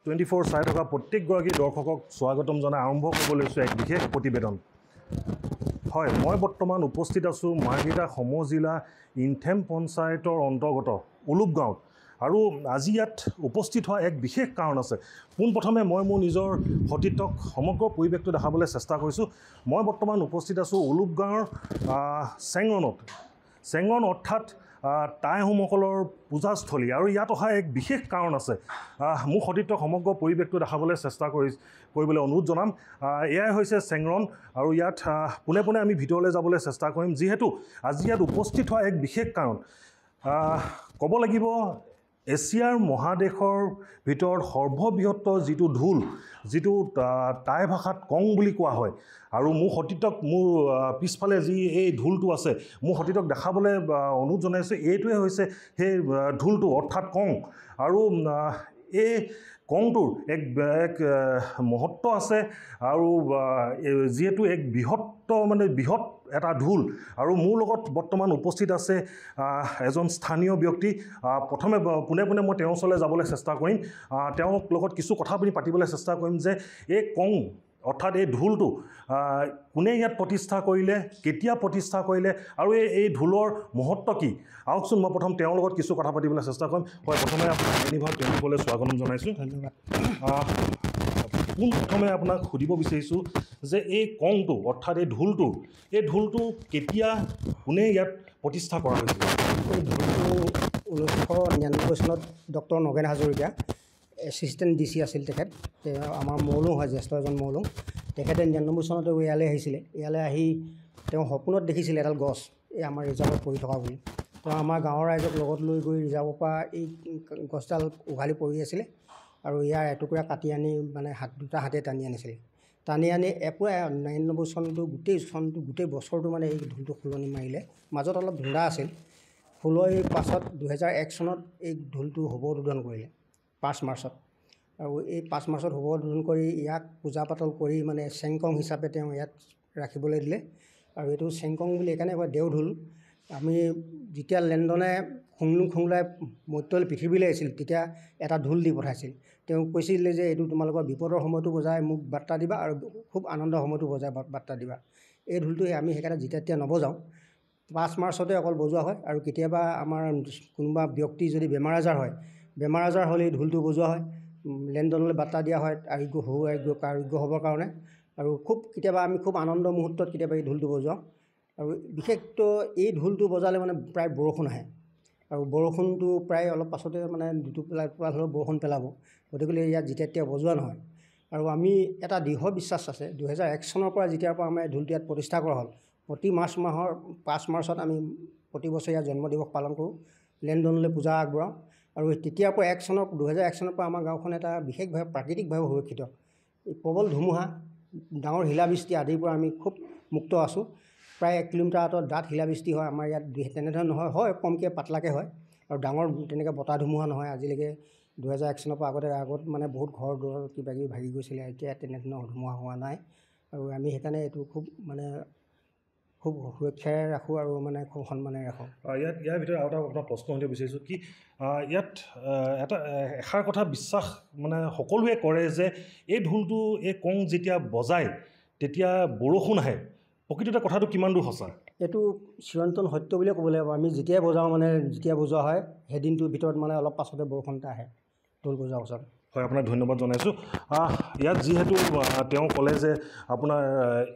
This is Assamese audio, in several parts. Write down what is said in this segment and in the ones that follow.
24 চাই থকা প্ৰত্যেকগৰাকী দৰ্শকক স্বাগতম জনাই আৰম্ভ কৰিব লৈছোঁ এক বিশেষ প্ৰতিবেদন। হয়, মই বৰ্তমান উপস্থিত আছোঁ মাৰ্ঘেৰিটা সমজিলা ইনথেম পঞ্চায়তৰ অন্তৰ্গত উলুপ গাঁৱত। আৰু আজি ইয়াত উপস্থিত হোৱা এক বিশেষ কাৰণ আছে। পোনপ্ৰথমে মই মোৰ নিজৰ সতীৰ্থক সমগ্ৰ পৰিৱেশটো দেখাবলৈ চেষ্টা কৰিছোঁ। মই বৰ্তমান উপস্থিত আছোঁ উলুপ গাঁৱৰ চেংৰণ অৰ্থাৎ টাই আহোমসকলৰ পূজাস্থলী। আৰু ইয়াত অহা এক বিশেষ কাৰণ আছে। মোৰ সতীৰ্থক সমগ্ৰ পৰিৱেশটো দেখাবলৈ চেষ্টা কৰিবলৈ অনুৰোধ জনাম। এয়াই হৈছে চেংৰণ, আৰু ইয়াত পোনে পোনে আমি ভিতৰলৈ যাবলৈ চেষ্টা কৰিম, যিহেতু আজি ইয়াত উপস্থিত হোৱা এক বিশেষ কাৰণ। ক'ব লাগিব এছিয়াৰ মহাদেশৰ ভিতৰত সৰ্ববৃহৎ যিটো ঢোল, যিটো টাই ভাষাত কং বুলি কোৱা হয়। আৰু মোৰ সতীৰ্থক মোৰ পিছফালে যি এই ঢোলটো আছে, মোৰ সতীৰ্থক দেখাবলৈ অনুৰোধ জনাইছোঁ। এইটোৱে হৈছে সেই ঢোলটো অৰ্থাৎ কং। আৰু এই কংটোৰ এক মহত্ব আছে, আৰু যিহেতু এক বৃহৎ এটা ঢোল। আৰু মোৰ লগত বৰ্তমান উপস্থিত আছে এজন স্থানীয় ব্যক্তি। প্ৰথমে পোনে পোনে মই তেওঁৰ ওচৰলৈ যাবলৈ চেষ্টা কৰিম। তেওঁৰ লগত কিছু কথা পাতিবলৈ চেষ্টা কৰিম যে এই কং অৰ্থাৎ এই ঢোলটো কোনে ইয়াত প্ৰতিষ্ঠা কৰিলে, কেতিয়া প্ৰতিষ্ঠা কৰিলে, আৰু এই ঢোলৰ মহত্ব কি। আহকচোন মই প্ৰথম তেওঁৰ লগত কিছু কথা পাতিবলৈ চেষ্টা কৰিম। হয়, প্ৰথমে আপোনাক এনিভাৰ 24লৈ স্বাগতম জনাইছোঁ। ধন্যবাদ। পোনপ্ৰথমে আপোনাক সুধিব বিচাৰিছোঁ যে এই কংটো অৰ্থাৎ এই ঢোলটো কেতিয়া কোনে ইয়াত প্ৰতিষ্ঠা কৰা হৈছিল? এই ঢোলটো 1999 চনত doctor Nagen Hazarika assistant DC আছিল তেখেত। আমাৰ মৌলুং হয়, জ্যেষ্ঠ এজন মৌলুং। তেখেতে 99 চনতে ইয়ালৈ আহিছিলে। ইয়ালৈ আহি তেওঁ সপোনত দেখিছিলে এডাল গছ এই আমাৰ ৰিজাৰ্ভত পৰি থকা বুলি। তেওঁ আমাৰ গাঁৱৰ ৰাইজক লগত লৈ গৈ ৰিজাৰ্ভৰ পৰা এই গছডাল উঘালি পৰি আছিলে, আৰু ইয়াৰ এটুকুৰা কাটি আনি মানে দুটা হাতে টানি আনিছিলে। টানি আনি পুৰা 99 চনটো গোটেই বছৰটো মানে এই ঢোলটো ফুলনি মাৰিলে। মাজত অলপ ধুন্দা আছিল। ফুলৰ পাছত 2001 চনত এই ঢোলটো শুভ উদ্বোধন কৰিলে 5 মাৰ্চত। আৰু এই 5 মাৰ্চত শুভ উদ্বোধন কৰি ইয়াক পূজা পাতল কৰি মানে চেংকং হিচাপে তেওঁ ইয়াত ৰাখিবলৈ দিলে। আৰু এইটো চেংকং বুলি এইকাৰণে কয় দেওঢোল। আমি যেতিয়া লেণ্ডনে খুংলাই মধ্যলৈ পৃথিৱীলৈ আহিছিল, তেতিয়া এটা ঢোল দি পঠাইছিল। তেওঁ কৈছিলে যে এইটো তোমালোকৰ বিপদৰ সময়তো বজাই মোক বাৰ্তা দিবা, আৰু খুব আনন্দৰ সময়তো বজাই বাৰ্তা দিবা। এই ঢোলটো আমি সেইকাৰণে যেতিয়া নবজাওঁ 5 মাৰ্চতে অকল বজোৱা হয়। আৰু কেতিয়াবা আমাৰ কোনোবা ব্যক্তি যদি বেমাৰ আজাৰ হ'লে এই ঢোলটো বজোৱা হয়। লেণ্ডনলৈ বাৰ্তা দিয়া হয় আৰোগ্য হ'বৰ কাৰণে। আৰু কেতিয়াবা আমি খুব আনন্দ মুহূৰ্তত কেতিয়াবা এই ঢোলটো বজোৱাওঁ। আৰু বিশেষকৈ এই ঢোলটো বজালে মানে প্ৰায় বৰষুণ আহে, আৰু বৰষুণটো প্ৰায় অলপ পাছতে মানে দুটোপাল হ'লেও বৰষুণ পেলাব। গতিকে ইয়াত যেতিয়া বজোৱা নহয়। আৰু আমি এটা দৃঢ় বিশ্বাস আছে, 2001 চনৰ পৰা যেতিয়াৰ পৰা আমাৰ ঢোলটো ইয়াত প্ৰতিষ্ঠা কৰা হ'ল, প্ৰতি মাৰ্চ মাহৰ 5 মাৰ্চত আমি প্ৰতি বছৰে ইয়াত জন্ম দিৱস পালন কৰোঁ, লেণ্ডনলৈ পূজা আগবঢ়াওঁ। আৰু তেতিয়াৰ পৰা 2001 চনৰ পৰা আমাৰ গাঁওখন এটা বিশেষভাৱে প্ৰাকৃতিকভাৱে সুৰক্ষিত। এই প্ৰবল ধুমুহা, ডাঙৰ শিলাবৃষ্টি আদিৰ পৰা আমি খুব মুক্ত আছোঁ। প্ৰায় 1 কিলোমিটাৰ আঁতৰত ডাঠ শিলাবৃষ্টি হয়। আমাৰ ইয়াত তেনেধৰণে নহয়, কমকৈ পাতলাকৈ হয়, আৰু ডাঙৰ তেনেকৈ বতাহ ধুমুহা নহয়। আজিলৈকে 2001 চনৰ পৰা আগত মানে বহুত ঘৰ দুৱাৰ কিবাকিবি ভাগি গৈছিলে। এতিয়া তেনেধৰণৰ ধুমুহা হোৱা নাই। আৰু আমি সেইকাৰণে এইটো খুব সুৰক্ষাৰে ৰাখোঁ, আৰু মানে খুব সন্মানেৰে ৰাখোঁ। ইয়াৰ ভিতৰত আৰু এটা প্ৰশ্ন সুধিব বিচাৰিছোঁ কি, ইয়াত এষাৰ কথা বিশ্বাস মানে সকলোৱে কৰে যে এই ঢোলটো এই কং যেতিয়া বজায় তেতিয়া বৰষুণ আহে। প্ৰকৃততে কথাটো কিমান দূৰ সঁচা? এইটো চিৰন্তন সত্য বুলিয়ে ক'ব লাগিব। আমি যেতিয়া বজাওঁ মানে যেতিয়া বজোৱা হয় সেইদিনটোৰ ভিতৰত মানে অলপ পাছতে বৰষুণ এটা আহে ঢোল বজোৱাৰ পাছত। হয়, আপোনাক ধন্যবাদ জনাইছোঁ। ইয়াত যিহেতু তেওঁ ক'লে যে আপোনাৰ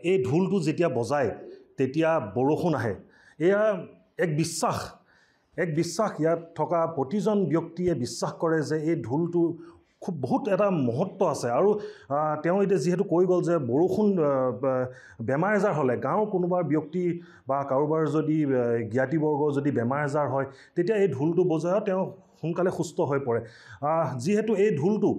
এই ঢোলটো যেতিয়া বজায় তেতিয়া বৰষুণ আহে, এয়া এক বিশ্বাস ইয়াত থকা প্ৰতিজন ব্যক্তিয়ে বিশ্বাস কৰে যে এই ঢোলটো বহুত এটা মহত্ব আছে। আৰু তেওঁ এতিয়া যিহেতু কৈ গ'ল যে বৰষুণ বেমাৰ আজাৰ হ'লে, গাঁৱৰ কোনোবা ব্যক্তি বা কাৰোবাৰ যদি জ্ঞাতিবৰ্গ যদি বেমাৰ আজাৰ হয়, তেতিয়া এই ঢোলটো বজাই তেওঁ সোনকালে সুস্থ হৈ পৰে। যিহেতু এই ঢোলটো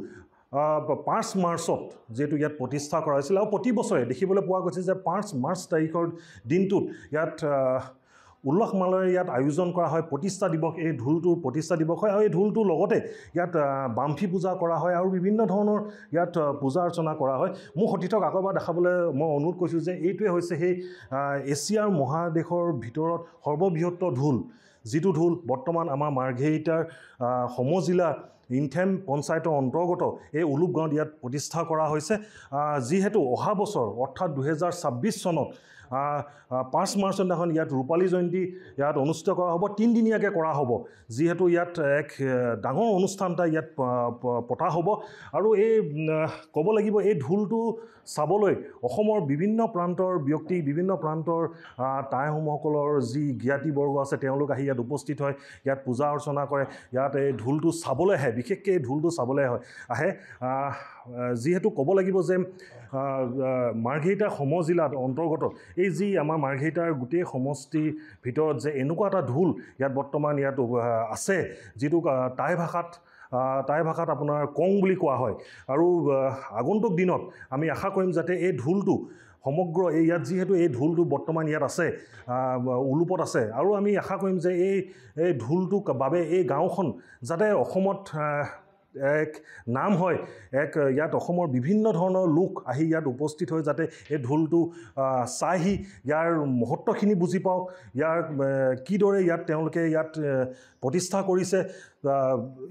5 মাৰ্চত যিহেতু ইয়াত প্ৰতিষ্ঠা কৰা হৈছিল, আৰু প্ৰতি বছৰে দেখিবলৈ পোৱা গৈছে যে 5 মাৰ্চ তাৰিখৰ দিনটোত ইয়াত উল্লাস মালৰে ইয়াত আয়োজন কৰা হয় প্ৰতিষ্ঠা দিৱস। এই ঢোলটোৰ প্ৰতিষ্ঠা দিৱস হয়, আৰু এই ঢোলটোৰ লগতে ইয়াত বামফি পূজা কৰা হয়, আৰু বিভিন্ন ধৰণৰ ইয়াত পূজা অৰ্চনা কৰা হয়। মোৰ সতীৰ্থক আকৌবাৰ দেখাবলৈ মই অনুৰোধ কৰিছোঁ যে এইটোৱে হৈছে সেই এছিয়াৰ মহাদেশৰ ভিতৰত সৰ্ববৃহৎ ঢোল, যিটো ঢোল বৰ্তমান আমাৰ মাৰ্ঘেৰিটাৰ সমজিলা ইনথেম পঞ্চায়তৰ অন্তৰ্গত এই উলুপ গাঁৱত ইয়াত প্ৰতিষ্ঠা কৰা হৈছে যিহেতু অহা বছৰ অৰ্থাৎ 2026 চনত 5 মাৰ্চৰ দিনাখন ইয়াত ৰূপালী জয়ন্তী ইয়াত অনুষ্ঠিত কৰা হ'ব 3 দিনীয়াকৈ কৰা হ'ব যিহেতু ইয়াত এক ডাঙৰ অনুষ্ঠান এটা ইয়াত পতা হ'ব আৰু এই ক'ব লাগিব এই ঢোলটো চাবলৈ অসমৰ বিভিন্ন প্ৰান্তৰ ব্যক্তি বিভিন্ন প্ৰান্তৰ টাইসমূহসকলৰ যি জ্ঞাতিবৰ্গ আছে তেওঁলোক আহি ইয়াত উপস্থিত হয় ইয়াত পূজা অৰ্চনা কৰে ইয়াত এই ঢোলটো চাবলৈ আহে বিশেষকৈ এই ঢোলটো চাবলৈ আহে যিহেতু ক'ব লাগিব যে মাৰ্ঘেৰিটা সমজিলাত অন্তৰ্গত এই যি আমাৰ মাৰ্ঘেৰিটাৰ গোটেই সমষ্টিৰ ভিতৰত যে এনেকুৱা এটা ঢোল ইয়াত বৰ্তমান ইয়াত আছে যিটো টাই ভাষাত আপোনাৰ কং বুলি কোৱা হয় আৰু আগন্তুক দিনত আমি আশা কৰিম যাতে এই ঢোলটো সমগ্ৰ ইয়াত যিহেতু এই ঢোলটো বৰ্তমান ইয়াত আছে উলুপত আছে আৰু আমি আশা কৰিম যে এই ঢোলটোৰ বাবে এই গাঁওখন যাতে অসমত এক নাম হয় ইয়াত অসমৰ বিভিন্ন ধৰণৰ লোক আহি ইয়াত উপস্থিত হৈ যাতে এই ঢোলটো চাইহি ইয়াৰ মহত্বখিনি বুজি পাওক ইয়াৰ কিদৰে ইয়াত তেওঁলোকে ইয়াত প্ৰতিষ্ঠা কৰিছে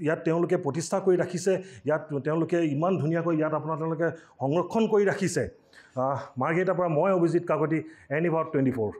ইয়াত তেওঁলোকে প্ৰতিষ্ঠা কৰি ৰাখিছে ইয়াত তেওঁলোকে ইমান ধুনীয়াকৈ ইয়াত তেওঁলোকে সংৰক্ষণ কৰি ৰাখিছে মাৰ্ঘেৰিটাৰ পৰা মই অভিজিত কাকতি এনিভাৰ 24